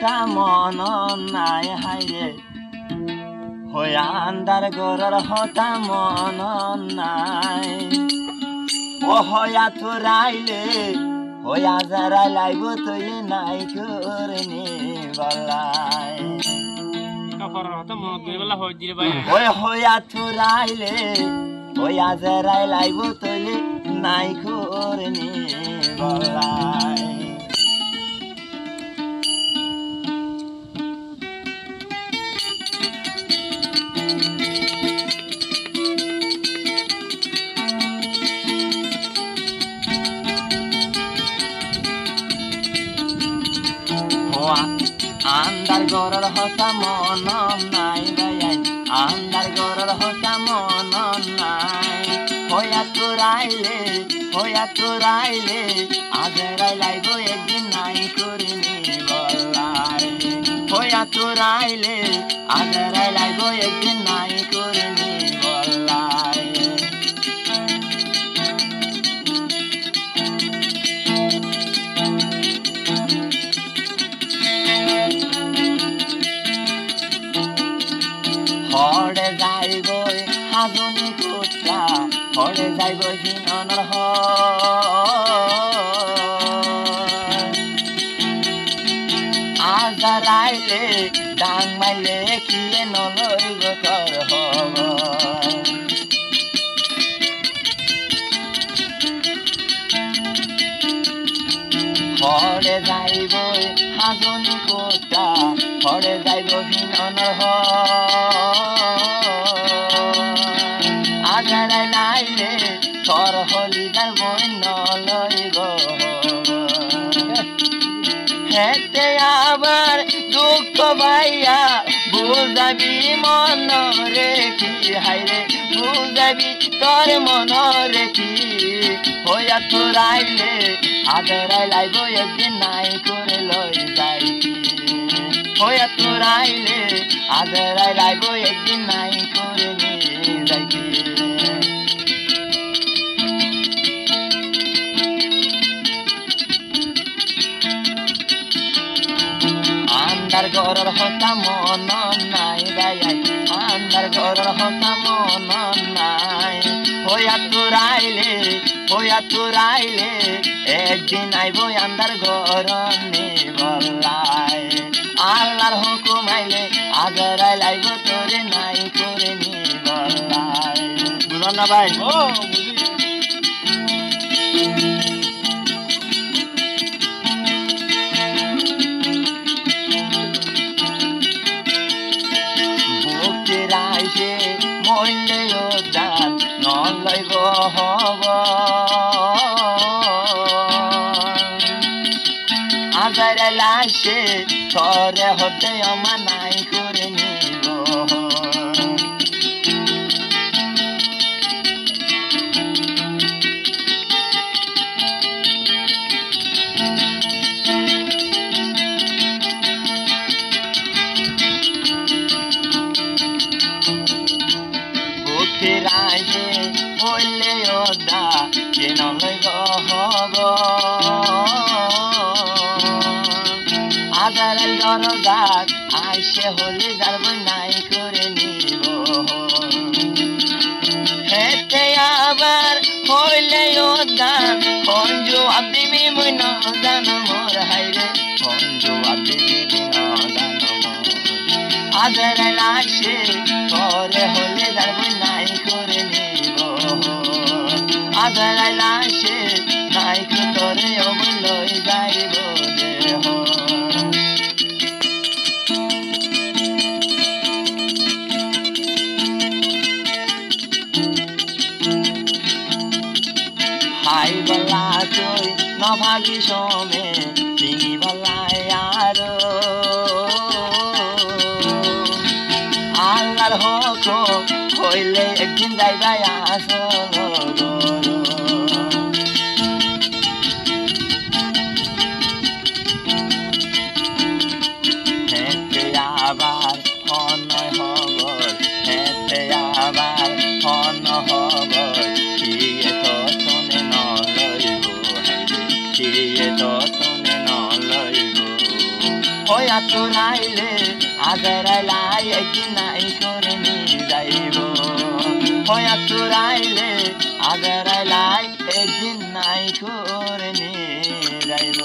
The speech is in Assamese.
হতা মন নাই হাইরে হয়া আন্দার গরর হতা মন নাই ও হয়া তোরাইলে হয়া যারা লাইব তৈলে নাই করনি বলাই ওই হয়া তোরাইলে হয়া যারা লাইব তৈলে নাই করনি বলাই আন্দার গরর হতা মন নাই ভাই আন্দার গরর হতা মন নাই হয়া তোরাইলে আজরাই লাইব একদিন নাই করিনি বলাই হয়া তোরাইলে আজরাই লাইব একদিন নাই করিনি বলাই হরে যাইব হাজনি কুত্তা হরে যাইব হিনর আজারাইলে ডাং মাইলে কিয়ে নলইব তোর হরে যাইব হাজনি কুত্তা হরে যাইব হিনর আজারাই লাইলে তোর হলি যার বই নলইব হেতে আবার দুঃখ ভাইয়া বুঝাবি মন রেখি হাইরে বুঝাবি তোর মন রেখি হইয়া তোরাইলে আদরাই লাইব একদিন নাই করে লই যাইবি হইয়া তোরাইলে আদরাই লাইব একদিন নাই করে নিয়ে যাইবি আন্দার গরর হতা মন নাই ভাই আন্দার গরর হতা মন নাই হয়া তোরাইলে একদিন আইব আন্দার গরর নে বলাই আল্লাহর হুকুম আইলে আজরাই লাইব তোরে নাই করে নি বলাই বুঝল না ভাই ও রাইছে মইলে দান নলইব হব আজারে লাশে তরে হতে আমা নাই করে নিব রাইছে বললে ওদা কেন লইব হব আজারাল দরগাত আইসে হলে যারব নাই করে নিব হেতে আবার হইলে ওদা খঞ্জু আব্দিমি মই না জান মোর হাইরে খঞ্জু আব্দিমি না জান মোর আজারাল আইসে তোরে হলে যারব নাই করে নিব আজারাই লাশে নাই তোরে অবলই যাইব দেহ হাই বলা তুই নভাগি সমে চিনি বলাই আর আল্লাহর হুকুম হইলে একদিন যাইবাই আসল হেতে আবার হনয় হবর হেতে আবার হন হবর কিয়ে তো শুনে নলইব হাইরে কিয়ে তো শুনে নলইব হইয়া তোরাইলে আজরাইলাই একদিন নাই করে নিয়ে যাইব হইয়া তোরাইলে আজরাইলাই একদিন নাই করে নিয়ে যাইব